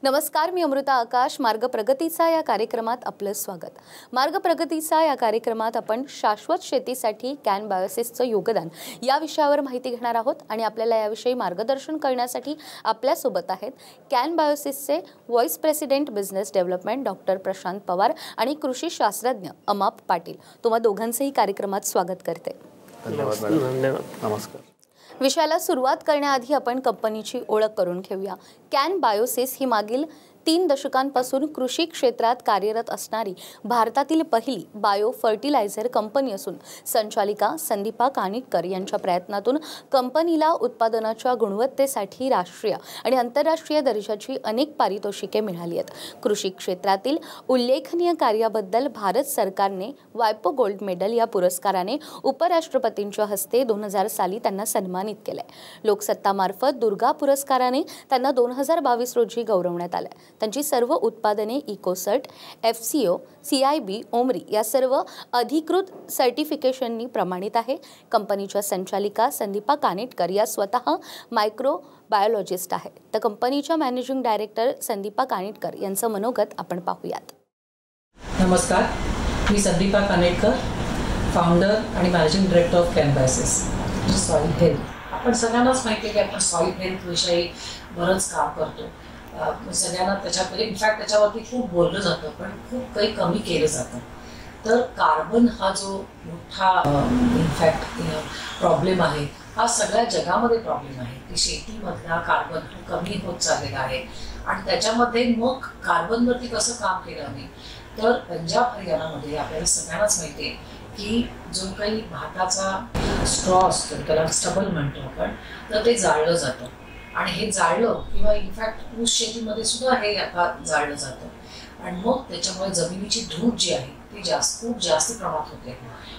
नमस्कार, मी अमृता आकाश. मार्ग प्रगतीचा या कार्यक्रमात आपलं स्वागत. मार्ग प्रगतीचा या कार्यक्रमात आपण शाश्वत शेतीसाठी कॅन बायोसिसचं योगदान या विषयावर माहिती घेणार आहोत आणि आपल्याला याविषयी मार्गदर्शन करण्यासाठी आपल्यासोबत आहेत कॅन बायोसिसचे vice president business development doctor Prashant Pawar आणि कृषी शास्त्रज्ञ अमाप पाटील. तुम्हा दोघांचेही कार्यक्रमात स्वागत करते. धन्यवाद. नमस्कार. विषयाला सुरुवात करण्याआधी आपण कंपनीची ओळख करून घेऊया. कॅन बायोसिस ही मागील 3 दशकांपासून कृषी क्षेत्रात कार्यरत असणारी भारतातील पहिली बायो फर्टिलायझर कंपनी असून संचालिका संदीपा कानिटकर यांच्या प्रयत्नातून कंपनीला उत्पादनाच्या गुणवत्तेसाठी राष्ट्रीय आणि आंतरराष्ट्रीय दर्जाची अनेक पारितोषिके मिळाली आहेत. कृषी क्षेत्रातील उल्लेखनीय कार्याबद्दल भारत सरकारने वायपो गोल्ड मेडल या पुरस्काराने उपराष्ट्रपतींच्या हस्ते 2000 साली त्यांना सन्मानित केले. लोकसत्तामार्फत दुर्गा पुरस्काराने त्यांना 2022 रोजी गौरवण्यात आले. त्यांची सर्व उत्पादने इकोसर्ट, FCO, CIB, ओमरी या सर्व अधिकृत सर्टिफिकेशननी प्रमाणित आहे. कंपनीच्या संचालिका संदीपा कानिटकर या स्वतः मायक्रोबायोलॉजिस्ट आहेत. तर कंपनीच्या मॅनेजिंग डायरेक्टर संदीपा कानिटकर यांचं मनोगत आपण पाहूयात. नमस्कार, मी संदीपा कानिटकर, फाउंडर आणि managing director of can Biosys. Soil health, आपण सगळ्यांनाच माहिती आहे की आपण सॉइल हेल्थ विषयी बरंच काम करतो. सगळ्यांना त्याच्यामध्ये इनफॅक्ट त्याच्यावरती खूप बोललं जातं, पण खूप काही कमी केलं जातं. तर कार्बन हा जो मोठा इनफॅक्ट प्रॉब्लेम आहे, हा सगळ्या जगामध्ये प्रॉब्लेम आहे की शेतीमधला कार्बन कमी होत चाललेला आहे. आणि त्याच्यामध्ये मग कार्बनवरती कसं काम केलं आम्ही, तर पंजाब हरियाणामध्ये आपल्याला सगळ्यांनाच माहिती आहे की जो काही भाताचा स्ट्रॉ असतो, त्याला स्टबल म्हणतो आपण, तर ते जाळलं जातं. आणि हे जाळलं किंवा इनफॅक्ट ऊस शेतीमध्ये सुद्धा हे आता जाळलं जातं. आणि मग त्याच्यामुळे जमिनीची धूप जी आहे ती खूप जास्त प्रमाणात होते.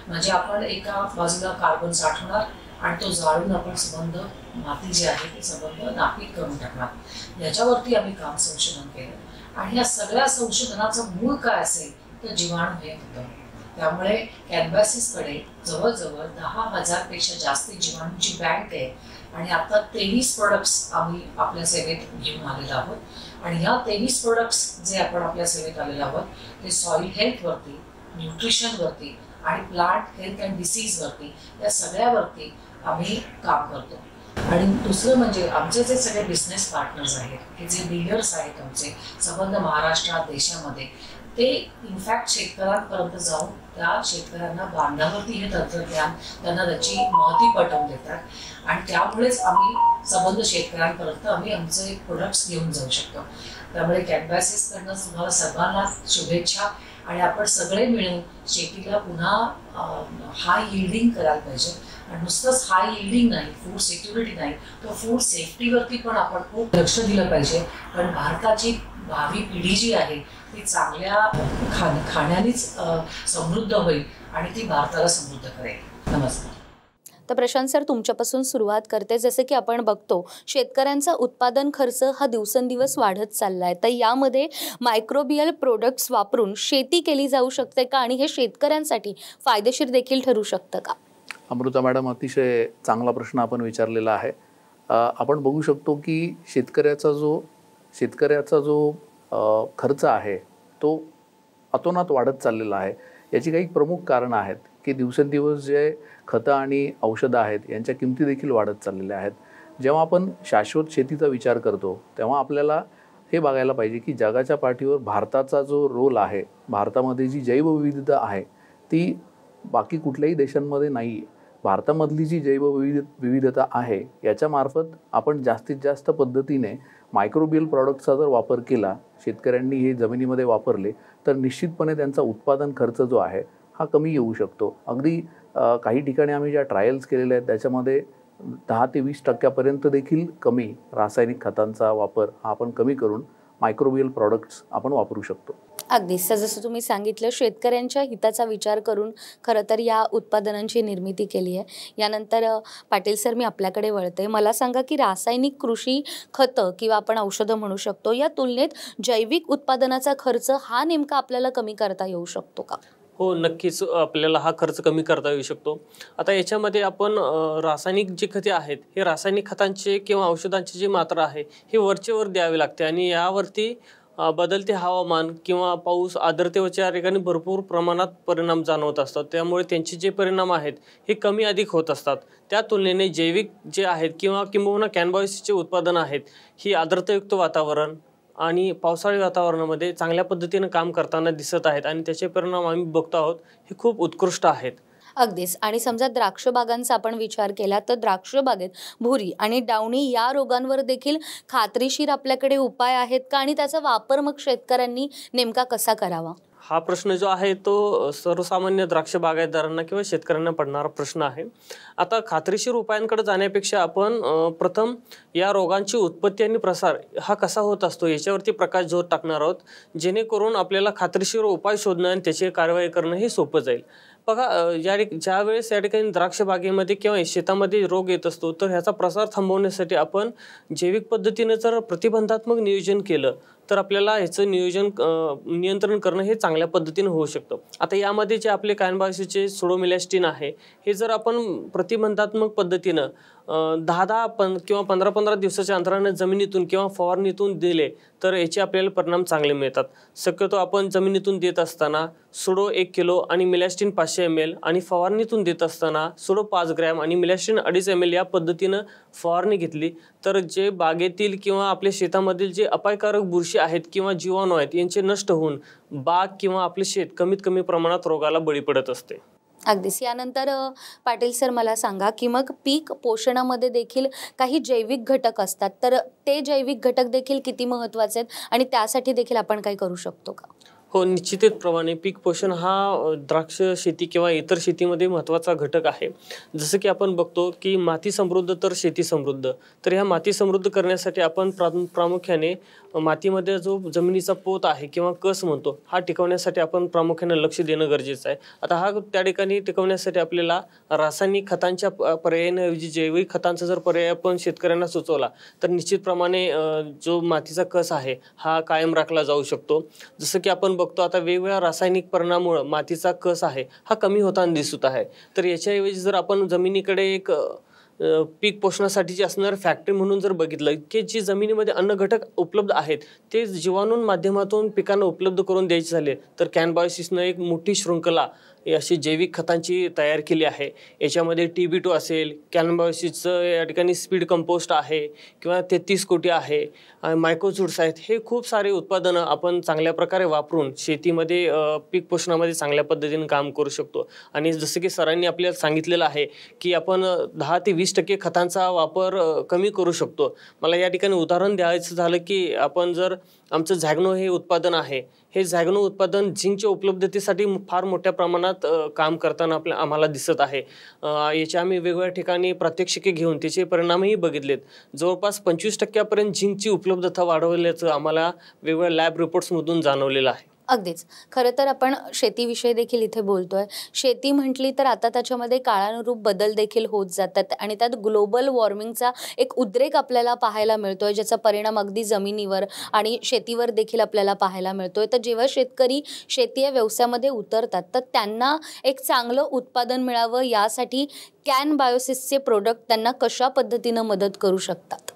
म्हणजे आपण एका बाजूला कार्बन साठवणार आणि तो जाळून आपण संबंध माती जी आहे ती संबंध नापीक करून टाकणार. याच्यावरती आम्ही काम संशोधन केलं. आणि या सगळ्या संशोधनाचं मूळ काय असेल तर जीवाणू हे होतं. त्यामुळे कॅन बायोसिसकडे जवळजवळ 10,000 पेक्षा जास्त जीवाणूंची बँक आहे. आणि आता 23 प्रोडक्ट्स आम्ही आपल्या सेवेत घेऊन आलेलो आहोत. आणि ह्या 23 प्रोडक्ट्स जे आपण आपल्या सेवेत आलेलो आहोत ते सॉइल हेल्थवरती, न्यूट्रिशनवरती आणि प्लांट हेल्थ अँड डिसीजवरती, या सगळ्यावरती आम्ही काम करतो. आणि दुसरं म्हणजे आमचे जे सगळे बिझनेस पार्टनर्स आहेत, की जे डीलर्स आहेत आमचे संबंध महाराष्ट्रात, देशामध्ये, ते इनफॅक्ट शेतकऱ्यांपर्यंत जाऊन त्या शेतकऱ्यांना बांधावरती हे तंत्रज्ञान त्यांना त्याची महती पटवून देतात. आणि त्यामुळेच आम्ही संबंध शेतकऱ्यांपर्यंत आम्ही आमचे प्रोडक्ट्स घेऊन जाऊ शकतो. त्यामुळे कॅन बायोसिसकडनं तुम्हाला सर्वांना शुभेच्छा. आणि आपण सगळे मिळून शेतीला पुन्हा हाय यील्डिंग करायला पाहिजे. आणि नुसतंच हाय यील्डिंग नाही, फूड सिक्युरिटी नाही, तर फूड सेफ्टीवरती पण आपण खूप लक्ष दिलं पाहिजे. पण भारताची भावी पिढी जी आहे ती चांगल्या खाण्यानेच समृद्ध होईल आणि ती भारताला समृद्ध करेल. नमस्कार. तर प्रशांत सर, तुमच्यापासून सुरुवात करते. जसे की आपण बघतो शेतकऱ्यांचा उत्पादन खर्च हा दिवसेंदिवस वाढत चाललाय, तर यामध्ये मायक्रोबियल प्रोडक्ट्स वापरून शेती केली जाऊ शकते का आणि हे शेतकऱ्यांसाठी फायदेशीर देखील ठरू शकतं का? अमृता मॅडम, अतिशय चांगला प्रश्न आपण विचारलेला आहे. आपण बघू शकतो की शेतकऱ्याचा जो खर्च आहे तो अतोनात वाढत चाललेला आहे. याची काही प्रमुख कारणं आहेत की दिवसेंदिवस जे खतं आणि औषधं आहेत यांच्या किमती देखील वाढत चाललेल्या आहेत. जेव्हा आपण शाश्वत शेतीचा विचार करतो तेव्हा आपल्याला हे बघायला पाहिजे की जगाच्या पाठीवर भारताचा जो रोल आहे, भारतामध्ये जी जैवविविधता आहे ती बाकी कुठल्याही देशांमध्ये नाही आहे. भारतामधली जी जैवविविधता आहे याच्यामार्फत आपण जास्तीत जास्त पद्धतीने मायक्रोबियल प्रॉडक्ट्सचा जर वापर केला, शेतकऱ्यांनी हे जमिनीमध्ये वापरले, तर निश्चितपणे त्यांचा उत्पादन खर्च जो आहे हा कमी येऊ शकतो. अगदी काही ठिकाणी आम्ही ज्या ट्रायल्स केलेल्या आहेत त्याच्यामध्ये 10 ते 20% देखील कमी रासायनिक खतांचा वापर हा आपण कमी करून मायक्रोबियल प्रॉडक्ट्स आपण वापरू शकतो. अगदीच जसं तुम्ही सांगितलं, शेतकऱ्यांच्या हिताचा विचार करून खरं तर या उत्पादनांची निर्मिती केली आहे. यानंतर पाटील सर, मी आपल्याकडे वळते. मला सांगा की रासायनिक कृषी खतं किंवा आपण औषधं म्हणू शकतो, या तुलनेत जैविक उत्पादनाचा खर्च हा नेमका आपल्याला कमी करता येऊ शकतो का? हो, नक्कीच आपल्याला हा खर्च कमी करता येऊ शकतो. आता याच्यामध्ये आपण रासायनिक जी खते आहेत, हे रासायनिक खतांचे किंवा औषधांची जी मात्रा आहे, ही वरचेवर द्यावी लागते आणि यावरती बदलते हवामान किंवा पाऊस, आर्द्रतेच्या ठिकाणी भरपूर प्रमाणात परिणाम जाणवत असतात. त्यामुळे त्यांचे जे परिणाम आहेत, हे कमी अधिक होत असतात. त्या तुलनेने जैविक जे आहेत किंवा किंबहुना कॅनबायोसिसचे उत्पादन आहेत, ही आर्द्रतायुक्त वातावरण आणि पावसाळी वातावरणामध्ये चांगल्या पद्धतीनं काम करताना दिसत आहेत आणि त्याचे परिणाम आम्ही बघतो आहोत, हे खूप उत्कृष्ट आहेत. अगदीच. आणि समजा द्राक्ष बागांचा आपण विचार केला तर द्राक्ष बागेत भुरी आणि डावणी या रोगांवर देखील खात्रीशीर आपल्याकडे उपाय आहेत का, आणि त्याचा वापर मग शेतकऱ्यांनी नेमका कसा करावा? हा प्रश्न जो आहे तो सर्वसामान्य द्राक्ष बागायतदारांना किंवा शेतकऱ्यांना पडणारा प्रश्न आहे. आता खात्रीशीर उपायांकडे जाण्यापेक्षा आपण प्रथम या रोगांची उत्पत्ती आणि प्रसार हा कसा होत असतो याच्यावरती प्रकाशझोत टाकणार आहोत, जेणेकरून आपल्याला खात्रीशीर उपाय शोधणं आणि त्याची कारवाई करणं हे सोपं जाईल. बघा, ज्या वेळेस या ठिकाणी द्राक्ष बागेमध्ये किंवा शेतामध्ये रोग येत असतो, तर ह्याचा प्रसार थांबवण्यासाठी आपण जैविक पद्धतीने जर प्रतिबंधात्मक नियोजन केलं तर आपल्याला ह्याचं नियंत्रण करणं हे चांगल्या पद्धतीने होऊ शकतं. आता यामध्ये जे आपले कॅनबायोसिसचे सुडोमिलॅस्टिन आहे, हे जर आपण प्रतिबंधात्मक पद्धतीनं 10 किंवा 15 दिवसाच्या अंतराने जमिनीतून किंवा फवारणीतून दिले तर याचे आपल्याला परिणाम चांगले मिळतात. शक्यतो आपण जमिनीतून देत असताना सुडो 1 किलो आणि मिलॅस्टिन 500 ml आणि फवारणीतून देत असताना सुडो 5 ग्रॅम आणि मिलॅस्टिन 2.5 ml या पद्धतीनं फवारणी घेतली तर जे बागेतील किंवा आपल्या शेतामधील जे अपायकारक बुरशी आहेत किंवा जीवाणू आहेत यांचे नष्ट होऊन बाग किंवा आपले शेत कमीत कमी प्रमाणात रोगाला बळी पडत असते. अगदीच. यानंतर पाटील सर मला सांगा की मग पीक पोषणामध्ये देखील काही जैविक घटक असतात, तर ते जैविक घटक देखील किती महत्त्वाचे आहेत आणि त्यासाठी देखील आपण काही करू शकतो का? हो, निश्चितप्रमाणे पीक पोषण हा द्राक्ष शेती किंवा इतर शेतीमध्ये महत्त्वाचा घटक आहे. जसं की आपण बघतो की माती समृद्ध तर शेती समृद्ध. तर ह्या माती समृद्ध करण्यासाठी आपण प्रामुख्याने मातीमध्ये जो जमिनीचा पोत आहे किंवा कस म्हणतो हा टिकवण्यासाठी आपण प्रामुख्याने लक्ष देणं गरजेचं आहे. आता हा त्या ठिकाणी टिकवण्यासाठी आपल्याला रासायनिक खतांच्या पर्यायाऐवजी जैविक खतांचा जर पर्याय आपण शेतकऱ्यांना सुचवला तर निश्चितप्रमाणे जो मातीचा कस आहे हा कायम राखला जाऊ शकतो. जसं की आपण बघतो आता वेगवेगळ्या रासायनिक परिणामामुळे मातीचा कस आहे हा कमी होताना दिसत आहे. तर याच्याऐवजी जर आपण जमिनीकडे एक पीक पोषणासाठीची असणारी फॅक्टरी म्हणून जर बघितलं की जी जमिनीमध्ये अन्नघटक उपलब्ध आहेत ते जीवाणूं माध्यमातून पिकांना उपलब्ध करून द्यायचे झाले तर कॅनबायोसिसनं एक मोठी शृंखला अशी जैविक खतांची तयार केली आहे. याच्यामध्ये TB2 असेल, कॅनबायोसिसचं या ठिकाणी स्पीड कंपोस्ट आहे किंवा 33 कोटी आहे, मायक्रोझुड्स आहेत. हे खूप सारे उत्पादनं आपण चांगल्या प्रकारे वापरून शेतीमध्ये पीक पोषणामध्ये चांगल्या पद्धतीने काम करू शकतो. आणि जसं की सरांनी आपल्याला सांगितलेलं आहे की आपण 10 ते 20% खतांचा वापर कमी करू शकतो. मला या ठिकाणी उदाहरण द्यायचं झालं की आपण जर आमचं झॅग्नो हे उत्पादन आहे, हे झॅग्नो उत्पादन झिंकच्या उपलब्धतेसाठी फार मोठ्या प्रमाणात काम करताना आम्हाला दिसत आहे. याचे आम्ही वेगवेगळ्या ठिकाणी प्रात्यक्षिके घेऊन त्याचे परिणामही बघितलेत. जवळपास 25% झिंकची उपलब्धता वाढवल्याचं आम्हाला वेगवेगळ्या लॅब रिपोर्ट्समधून जाणवलेलं आहे. अगदीच. खरं तर आपण शेतीविषयी देखील इथे बोलतोय. शेती म्हटली तर आता त्याच्यामध्ये काळानुरूप बदल देखील होत जातात आणि त्यात ग्लोबल वॉर्मिंगचा एक उद्रेक आपल्याला पाहायला मिळतोय, ज्याचा परिणाम अगदी जमिनीवर आणि शेतीवर देखील आपल्याला पाहायला मिळतोय. तर जेव्हा शेतकरी शेती या व्यवसायामध्ये उतरतात तर त्यांना एक चांगलं उत्पादन मिळावं यासाठी कॅनबायोसिसचे प्रोडक्ट त्यांना कशा पद्धतीनं मदत करू शकतात?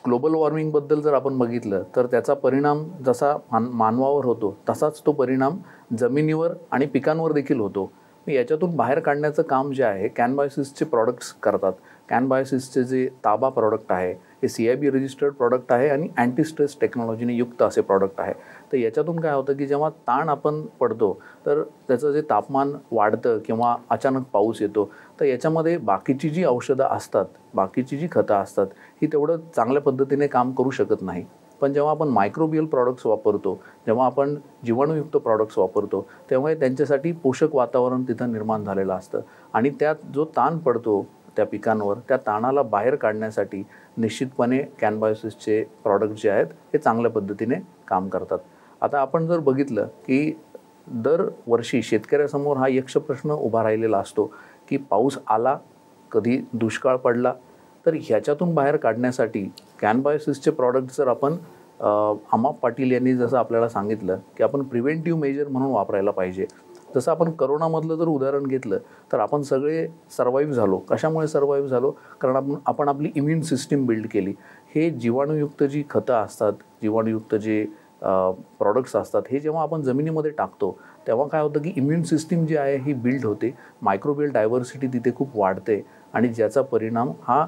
ग्लोबल वॉर्मिंगबद्दल जर आपण बघितलं तर त्याचा परिणाम जसा मानवावर होतो तसाच तो परिणाम जमिनीवर आणि पिकांवर देखील होतो. याच्यातून बाहेर काढण्याचं काम जे आहे कॅनबायोसिसचे प्रॉडक्ट्स करतात. कॅनबायोसिसचे जे ताबा प्रॉडक्ट आहे हे CIB रजिस्टर्ड प्रॉडक्ट आहे आणि अँटी स्ट्रेस टेक्नॉलॉजीने युक्त असे प्रॉडक्ट आहे. तर याच्यातून काय होतं की जेव्हा ताण आपण पडतो तर त्याचं जे तापमान वाढतं किंवा अचानक पाऊस येतो तर याच्यामध्ये बाकीची जी औषधं असतात, बाकीची जी खतं असतात ही तेवढं चांगल्या पद्धतीने काम करू शकत नाही. पण जेव्हा आपण मायक्रोबियल प्रॉडक्ट्स वापरतो, जेव्हा आपण जीवाणूयुक्त प्रॉडक्ट्स वापरतो तेव्हा त्यांच्यासाठी पोषक वातावरण तिथं निर्माण झालेलं असतं आणि त्यात जो ताण पडतो त्या पिकांवर त्या ताणाला बाहेर काढण्यासाठी निश्चितपणे कॅनबायोसिसचे प्रॉडक्ट जे आहेत हे चांगल्या पद्धतीने काम करतात. आता आपण जर बघितलं की दरवर्षी शेतकऱ्यासमोर हा यक्ष प्रश्न उभा राहिलेला असतो की पाऊस आला, कधी दुष्काळ पडला, तर ह्याच्यातून बाहेर काढण्यासाठी कॅनबायोसिसचे प्रॉडक्ट जर आपण अमाप पाटील यांनी जसं आपल्याला सांगितलं की आपण प्रिव्हेंटिव्ह मेजर म्हणून वापरायला पाहिजे. जसं आपण करोनामधलं जर उदाहरण घेतलं तर आपण सगळे सर्वाईव्ह झालो. कशामुळे सर्वाईव्ह झालो? कारण आपण आपली इम्युन सिस्टीम बिल्ड केली. हे जीवाणुयुक्त जी खतं असतात, जीवाणुयुक्त जे प्रॉडक्ट्स असतात, हे जेव्हा आपण जमिनीमध्ये टाकतो तेव्हा काय होतं की इम्युन सिस्टीम जी आहे ही बिल्ड होते, मायक्रोबियल डायव्हर्सिटी तिथे खूप वाढते आणि ज्याचा परिणाम हा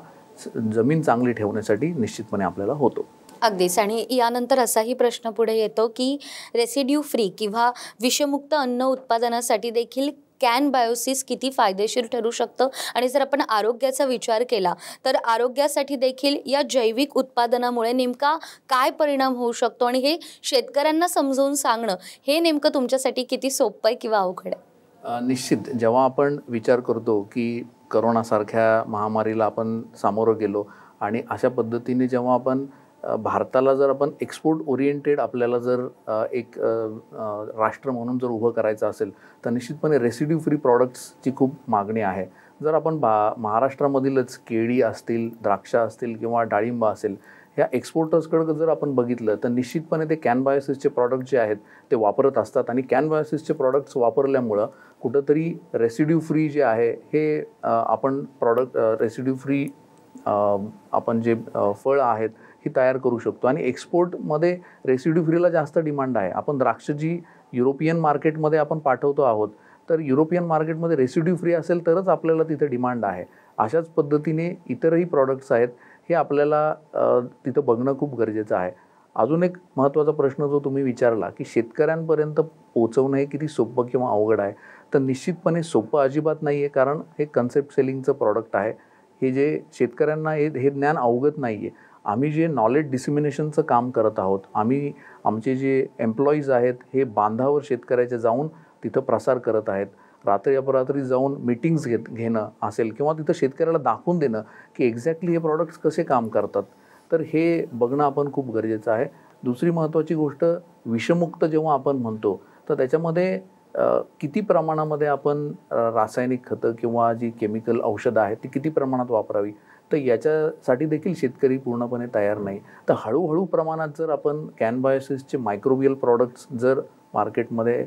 जमीन चांगली ठेवण्यासाठी निश्चितपणे आपल्याला होतो. अगदीच. आणि यानंतर असाही प्रश्न पुढे येतो की रेसिड्यू फ्री किंवा विषमुक्त अन्न उत्पादनासाठी देखील कॅन बायोसिस किती फायदेशीर ठरू शकतं, आणि जर आपण आरोग्याचा विचार केला तर आरोग्यासाठी देखील या जैविक उत्पादनामुळे नेमका काय परिणाम होऊ शकतो, आणि हे शेतकऱ्यांना समजावून सांगणं हे नेमकं तुमच्यासाठी किती सोपं आहे किंवा अवघड आहे? निश्चित. जेव्हा आपण विचार करतो की करोनासारख्या महामारीला आपण सामोरं गेलो आणि अशा पद्धतीने जेव्हा आपण भारताला जर आपण एक्सपोर्ट ओरिएंटेड आपल्याला जर एक राष्ट्र म्हणून जर उभं करायचं असेल तर निश्चितपणे रेसिड्यू फ्री प्रॉडक्ट्सची खूप मागणी आहे. जर आपण महाराष्ट्रामधीलच केळी असतील, द्राक्ष असतील किंवा डाळिंब असेल, ह्या एक्सपोर्टर्सकडे जर आपण बघितलं तर निश्चितपणे ते कॅन बायोसिसचे प्रॉडक्ट जे आहेत ते वापरत असतात. आणि कॅन बायोसिसचे प्रॉडक्ट्स वापरल्यामुळं कुठंतरी रेसिड्यू फ्री जे आहे हे आपण प्रॉडक्ट रेसिड्यू फ्री आपण जे फळं आहेत ही तयार करू शकतो. आणि एक्सपोर्टमध्ये रेसिड्यू फ्रीला जास्त डिमांड आहे. आपण द्राक्ष जी युरोपियन मार्केटमध्ये आपण पाठवतो आहोत तर युरोपियन मार्केटमध्ये रेसिड्यू फ्री असेल तरच आपल्याला तिथे डिमांड आहे. अशाच पद्धतीने इतरही प्रॉडक्ट्स आहेत हे आपल्याला तिथं बघणं खूप गरजेचं आहे. अजून एक महत्त्वाचा प्रश्न जो तुम्ही विचारला की शेतकऱ्यांपर्यंत पोहोचवणं हे किती सोपं किंवा अवघड आहे, तर निश्चितपणे सोपं अजिबात नाही आहे. कारण हे कन्सेप्ट सेलिंगचं प्रॉडक्ट आहे. हे जे शेतकऱ्यांना हे ज्ञान अवगत नाही आहे. आम्ही जे नॉलेज डिसिमिनेशनचं काम करत आहोत, आमचे जे एम्प्लॉईज आहेत हे बांधावर शेतकऱ्याचे जाऊन तिथं प्रसार करत आहेत. रात्री अपरात्री जाऊन मीटिंग्स घेणं असेल किंवा तिथं शेतकऱ्याला दाखवून देणं की एक्झॅक्टली हे प्रॉडक्ट्स कसे काम करतात, तर हे बघणं आपण खूप गरजेचं आहे. दुसरी महत्त्वाची गोष्ट, विषमुक्त जेव्हा आपण म्हणतो तर त्याच्यामध्ये किती प्रमाणामध्ये आपण रासायनिक खतं किंवा जी केमिकल औषधं आहेत ती किती प्रमाणात वापरावी, तर याच्यासाठी देखील शेतकरी पूर्णपणे तयार नाही. तर हळूहळू प्रमाणात जर आपण कॅन बायोसिसचे मायक्रोबियल प्रॉडक्ट्स जर मार्केटमध्ये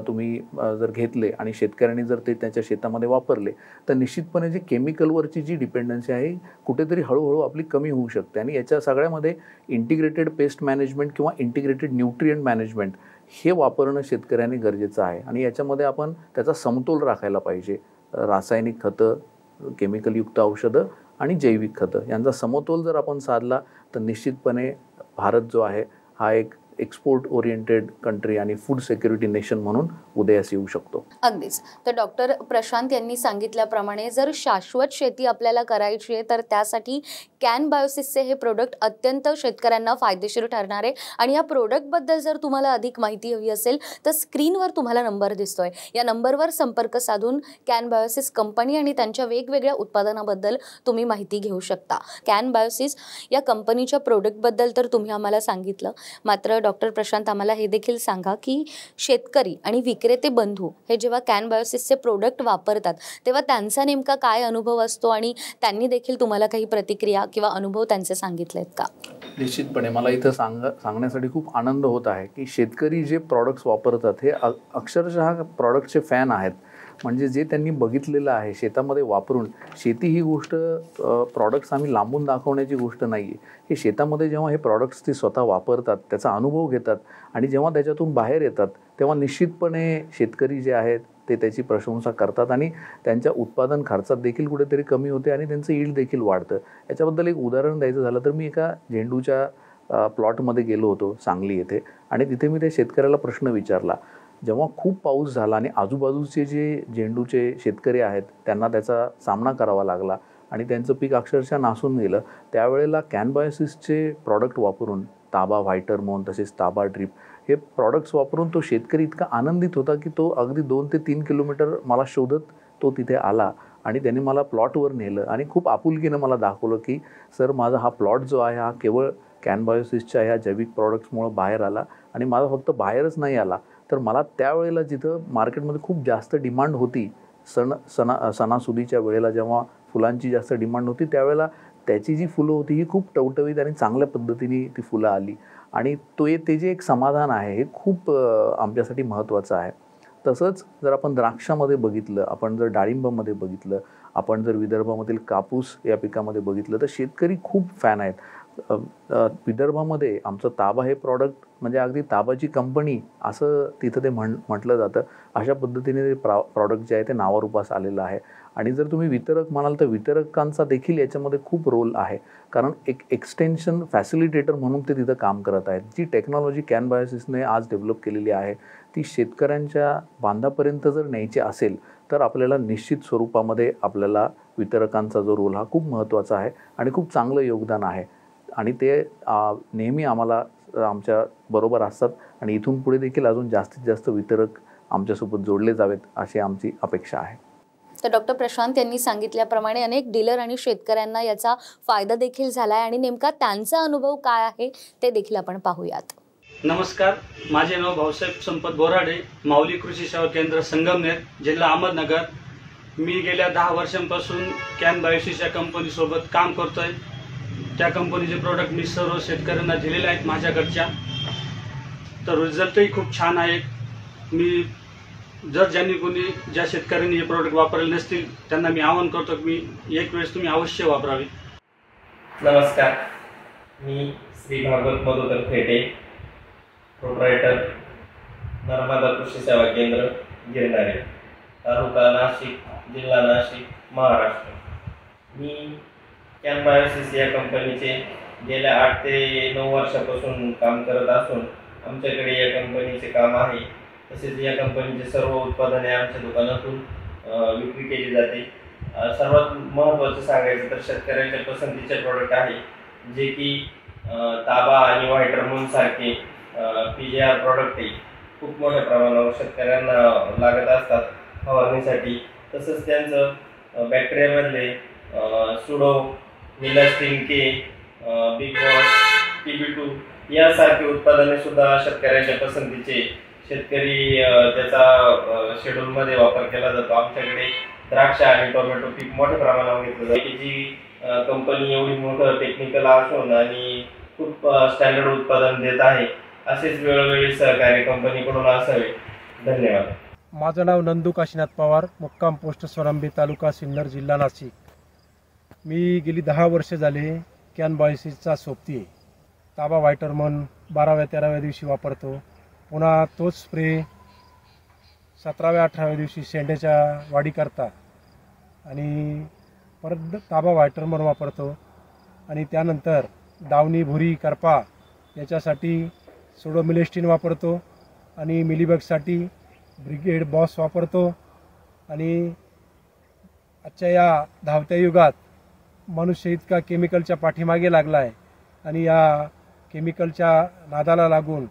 तुम्ही जर घेतले आणि शेतकऱ्यांनी जर ते त्याच्या शेतामध्ये वापरले तर निश्चितपणे जी केमिकलवरची जी डिपेंडन्सी आहे कुठेतरी हळूहळू आपली कमी होऊ शकते. आणि याच्या सगळ्यामध्ये इंटिग्रेटेड पेस्ट मॅनेजमेंट किंवा इंटिग्रेटेड न्यूट्रिएंट मॅनेजमेंट हे वापरणं शेतकऱ्यांनी गरजेचं आहे. आणि याच्यामध्ये आपण त्याचा समतोल राखायला पाहिजे. रासायनिक खतं, केमिकलयुक्त औषधं आणि जैविक खतं यांचा समतोल जर आपण साधला तर निश्चितपणे भारत जो आहे हा एक एक्सपोर्ट ओरिएंटेड कंट्री आणि फूड सिक्युरिटी नेशन म्हणून उदयास येऊ शकतो. अगदीच. तर डॉक्टर प्रशांत यांनी सांगितल्याप्रमाणे जर शाश्वत शेती आपल्याला करायची आहे तर त्यासाठी कॅन बायोसिसचे हे प्रोडक्ट अत्यंत शेतकऱ्यांना फायदेशीर ठरणार आहे. आणि या प्रोडक्टबद्दल जर तुम्हाला अधिक माहिती हवी असेल तर स्क्रीनवर तुम्हाला नंबर दिसतोय, या नंबरवर संपर्क साधून कॅन बायोसिस कंपनी आणि त्यांच्या वेगवेगळ्या उत्पादनाबद्दल तुम्ही माहिती घेऊ शकता. कॅन बायोसिस या कंपनीच्या प्रोडक्टबद्दल तर तुम्ही आम्हाला सांगितलं, मात्र डॉक्टर प्रशांत आम्हाला हे देखील सांगा की शेतकरी आणि विक्रेते बंधू हे जेव्हा कॅन बायोसिसचे प्रोडक्ट वापरतात तेव्हा त्यांचा नेमका काय अनुभव असतो, आणि त्यांनी देखील तुम्हाला काही प्रतिक्रिया किंवा अनुभव त्यांचे सांगितलेत का? निश्चितपणे मला इथं सांगण्यासाठी खूप आनंद होत आहे की शेतकरी जे प्रॉडक्ट्स वापरतात हे अक्षरशः प्रॉडक्टचे फॅन आहेत. म्हणजे जे त्यांनी बघितलेलं आहे शेतामध्ये वापरून, शेती ही गोष्ट प्रॉडक्ट्स आम्ही लांबून दाखवण्याची गोष्ट नाही आहे. हे शेतामध्ये जेव्हा हे प्रॉडक्ट्स ते स्वतः वापरतात, त्याचा अनुभव घेतात आणि जेव्हा त्याच्यातून बाहेर येतात तेव्हा निश्चितपणे शेतकरी जे आहेत ते त्याची प्रशंसा करतात आणि त्यांच्या उत्पादन खर्चात देखील कुठेतरी कमी होते आणि त्यांचं यील्ड देखील वाढतं. याच्याबद्दल एक उदाहरण द्यायचं झालं तर मी एका झेंडूच्या प्लॉटमध्ये गेलो होतो सांगली येथे, आणि तिथे मी त्या शेतकऱ्याला प्रश्न विचारला. जेव्हा खूप पाऊस झाला आणि आजूबाजूचे जे झेंडूचे शेतकरी आहेत त्यांना त्याचा सामना करावा लागला आणि त्यांचं पीक अक्षरशः नासून गेलं, त्यावेळेला कॅन बायोसिसचे प्रॉडक्ट वापरून, ताबा व्हायटरमोन तसेच ताबा ड्रीप हे प्रॉडक्ट्स वापरून तो शेतकरी इतका आनंदित होता की तो अगदी 2 ते 3 किलोमीटर मला शोधत तो तिथे आला आणि त्याने मला प्लॉटवर नेलं आणि खूप आपुलकीनं मला दाखवलं की सर, माझा हा प्लॉट जो आहे हा केवळ कॅन बायोसिसच्या ह्या जैविक प्रॉडक्ट्समुळं बाहेर आला. आणि माझा फक्त बाहेरच नाही आला तर मला त्यावेळेला जिथं मार्केटमध्ये खूप जास्त डिमांड होती, सणासुदीच्या वेळेला जेव्हा फुलांची जास्त डिमांड होती त्यावेळेला त्याची जी फुलं होती ही खूप टवटवीत आणि चांगल्या पद्धतीने ती फुलं आली. आणि ते जे एक समाधान आहे हे खूप आमच्यासाठी महत्त्वाचं आहे. तसंच जर आपण द्राक्षामध्ये बघितलं, आपण जर डाळिंबामध्ये बघितलं, आपण जर विदर्भामधील कापूस या पिकामध्ये बघितलं तर शेतकरी खूप फॅन आहेत. विदर्भामध्ये आमचं ताबा हे प्रॉडक्ट म्हणजे अगदी ताबाची कंपनी असं तिथं ते म्हटलं जातं. अशा पद्धतीने ते प्रॉडक्ट जे आहे ते नावारूपास आलेलं आहे. आणि जर तुम्ही वितरक म्हणाल तर वितरकांचा देखील याच्यामध्ये खूप रोल आहे, कारण एक एक्सटेन्शन फॅसिलिटेटर म्हणून ते तिथं काम करत आहेत. जी टेक्नॉलॉजी कॅन बायोसिसने आज डेव्हलप केलेली आहे ती शेतकऱ्यांच्या बांधापर्यंत जर न्यायची असेल तर आपल्याला निश्चित स्वरूपामध्ये आपल्याला वितरकांचा जो रोल हा खूप महत्त्वाचा आहे आणि खूप चांगलं योगदान आहे. आणि ते नेहमी आम्हाला आमच्या बरोबर असतात आणि इथून पुढे देखील अजून जास्तीत जास्त वितरक आमच्यासोबत जोडले जावेत अशी आमची अपेक्षा आहे. तर डॉक्टर प्रशांत यांनी सांगितल्याप्रमाणे अनेक डीलर आणि शेतकऱ्यांना याचा फायदा देखील झाला आहे आणि नेमका त्यांचा अनुभव काय आहे ते देखील आपण पाहूयात. नमस्कार, माझे नाव भाऊसाहेब संपत बोराडे, माऊली कृषी सेवा केंद्र संगमनेर, जिल्हा अहमदनगर. मी गेल्या 10 वर्षांपासून कॅन बायोसिस या कंपनीसोबत काम करतोय. त्या कंपनीचे प्रोडक्ट मी सर्व शेतकऱ्यांना दिलेले आहेत माझ्याकडच्या. तर रिझल्टही खूप छान आहे. मी जर ज्या शेतकऱ्यांनी हे प्रोडक्ट वापरले नसतील त्यांना मी आवाहन करतो की एक वेळेस तुम्ही अवश्य वापरावे. नमस्कार, मी श्री भागवत मधुकर फेटे, प्रोप्रायटर, नर्मदा कृषी सेवा केंद्र, गिरणारे, तालुका नाशिक, जिल्हा नाशिक, महाराष्ट्र. मी कॅन बायोसिस या कंपनीचे गेल्या 8 ते 9 वर्षापासून काम करत असून आमच्याकडे या कंपनीचे काम आहे. तसेच या कंपनीचे सर्व उत्पादने आमच्या दुकानातून विक्री केली जाते. सर्वात महत्त्वाचं सांगायचं तर शेतकऱ्यांच्या पसंतीचे प्रोडक्ट आहे, जे की ताबा आणि व्हाईट हार्मोन सारखे PGR प्रोडक्टही खूप मोठ्या प्रमाणावर शेतकऱ्यांना लागत असतात फवारणीसाठी. तसंच त्यांचं बॅक्टेरियामधले सुडो, मिलास्टिन के, बिग बॉस, TB2 यासारखी उत्पादने सुद्धा शेतकऱ्यांच्या पसंतीचे शेतकरी त्याचा शेड्यूलमध्ये वापर केला जातो. आमच्याकडे द्राक्ष आणि टोमॅटो पीक मोठ्या प्रमाणावर घेतलं जाते. जी कंपनी एवढी मोठं टेक्निकल असून आणि खूप स्टँडर्ड उत्पादन देत आहे, असेच वेळोवेळी सहकार्य कंपनीकडून असावे. धन्यवाद. माझं नाव नंदू काशीनाथ पवार, मुक्काम पोस्ट सोनांबे, तालुका सिन्नर, जिल्हा नाशिक. मी गेली 10 वर्ष झाले कॅन बायोसिसचा सोबती आहे. ताबा व्हाईट हार्मोन 12व्या-13व्या दिवशी वापरतो. पुन्हा तोच स्प्रे 17व्या-18व्या दिवशी शेंड्याच्या वाढीकरता आणि परत ताबा व्हाईट हार्मोन वापरतो. आणि त्यानंतर दावणी, भुरी, करपा याच्यासाठी सुडोमिलेस्टिन वापरतो आणि मिलीबगसाठी ब्रिगेड बॉस वापरतो. आणि आजच्या या धावत्या युगात मनुष्य इतका केमिकलच्या पाठीमागे लागला आहे आणि या केमिकलच्या नादाला लागून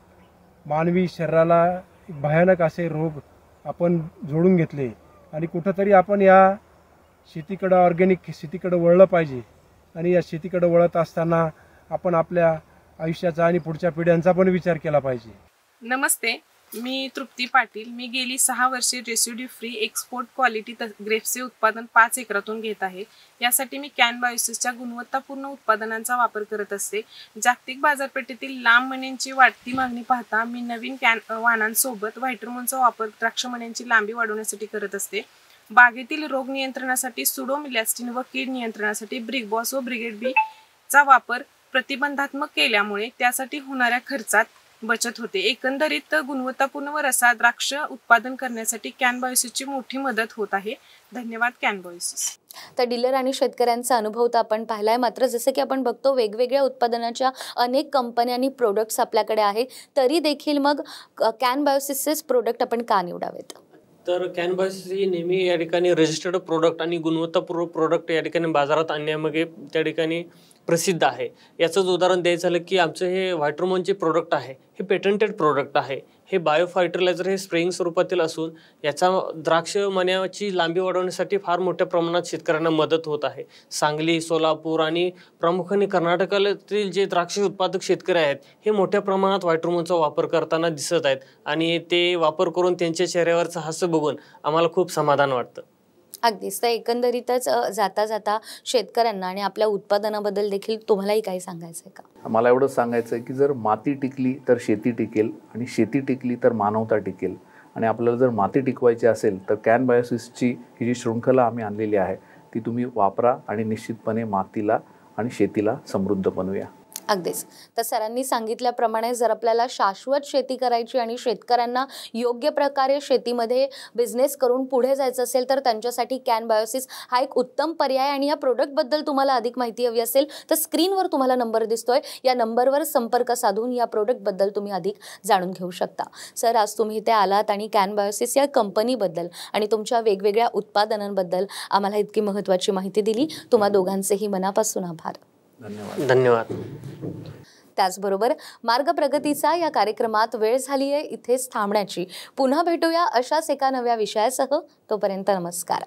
मानवी शरीराला भयानक असे रोग आपण जोडून घेतले. आणि कुठंतरी आपण या शेतीकडं, ऑर्गॅनिक शेतीकडं वळलं पाहिजे. आणि या शेतीकडं वळत असताना आपण आपल्या आयुष्याचा आणि पुढच्या पिढ्यांचा पण विचार केला पाहिजे. नमस्ते, मी तृप्ती पाटील. मी गेली 6 वर्षे रेसिड्यू फ्री एक्सपोर्ट क्वालिटी ग्रेप्सचे उत्पादन 5 एकरातून घेत आहे. यासाठी मी कॅन बायोसिसच्या गुणवत्तापूर्ण उत्पादनांचा वापर करत असते. जागतिक बाजारपेठेतील लांब मण्यांची वाढती मागणी पाहता मी नवीन वाणांसोबत व्हाईट हार्मोनचा वापर द्राक्ष मण्यांची लांबी वाढवण्यासाठी करत असते. बागेतील रोग नियंत्रणासाठी सुडोमिलॅस्टिन व कीड नियंत्रणासाठी ब्रिगबॉस व ब्रिगेड बी चा वापर प्रतिबंधात्मक केल्यामुळे त्यासाठी होणाऱ्या खर्चात बचत होते. एकंदरीत गुणवत्तापूर्ण व रसाळ द्राक्ष उत्पादन करण्यासाठी कॅन बायोसिसची मोठी मदत होत आहे. धन्यवाद कॅन बायोसिस. तर डीलर आणि शेतकऱ्यांचा अनुभव तर आपण पाहिलाय, मात्र जसं की आपण बघतो वेगवेगळ्या उत्पादनाच्या अनेक कंपन्या आणि प्रोडक्ट्स आपल्याकडे आहेत, तरी देखील मग कॅन बायोसिसचेच प्रोडक्ट आपण का निवडावेत? तर कॅन बायोसिस ही नेहमी या ठिकाणी रजिस्टर्ड प्रोडक्ट आणि गुणवत्तापूर्ण प्रोडक्ट या ठिकाणी बाजारात आणण्यामागे त्या ठिकाणी प्रसिद्ध आहे. याचंच उदाहरण द्यायचं झालं की आमचं हे व्हाईट हार्मोनचे प्रोडक्ट आहे, हे पेटंटेड प्रोडक्ट आहे. हे बायो फर्टिलायझर हे स्प्रेइंग स्वरूपातील असून याचा द्राक्ष मण्याची लांबी वाढवण्यासाठी फार मोठ्या प्रमाणात शेतकऱ्यांना मदत होत आहे. सांगली, सोलापूर आणि प्रामुख्याने कर्नाटकातील जे द्राक्ष उत्पादक शेतकरी आहेत हे मोठ्या प्रमाणात व्हाईट हार्मोनचा वापर करताना दिसत आहेत आणि ते वापर करून त्यांच्या चेहऱ्यावरचं हास्य बघून आम्हाला खूप समाधान वाटतं. अगदीच. तर एकंदरीतच जाता जाता शेतकऱ्यांना आणि आपल्या उत्पादनाबद्दल देखील तुम्हालाही काही सांगायचं आहे का? मला एवढंच सांगायचं आहे की जर माती टिकली तर शेती टिकेल आणि शेती टिकली तर मानवता टिकेल. आणि आपल्याला जर माती टिकवायची असेल तर कॅन बायोसिसची ही जी शृंखला आम्ही आणलेली आहे ती तुम्ही वापरा आणि निश्चितपणे मातीला आणि शेतीला समृद्ध बनवूया. अगदीच. तर सरांनी सांगितल्याप्रमाणे जर आपल्याला शाश्वत शेती करायची आणि शेतकऱ्यांना योग्य प्रकारे शेतीमध्ये बिझनेस करून पुढे जायचं असेल तर त्यांच्यासाठी कॅन बायोसिस हा एक उत्तम पर्याय. आणि या प्रोडक्टबद्दल तुम्हाला अधिक माहिती हवी असेल तर स्क्रीनवर तुम्हाला नंबर दिसतोय, या नंबरवर संपर्क साधून या प्रोडक्टबद्दल तुम्ही अधिक जाणून घेऊ शकता. सर, आज तुम्ही इथे आलात आणि कॅन बायोसिस या कंपनीबद्दल आणि तुमच्या वेगवेगळ्या उत्पादनांबद्दल आम्हाला इतकी महत्त्वाची माहिती दिली. तुम्हा दोघांचेही मनापासून आभार. धन्यवाद. त्याचबरोबर मार्ग प्रगतीचा या कार्यक्रमात वेळ झाली आहे इथेच थांबण्याची. पुन्हा भेटूया अशाच एका नव्या विषयासह. तोपर्यंत नमस्कार.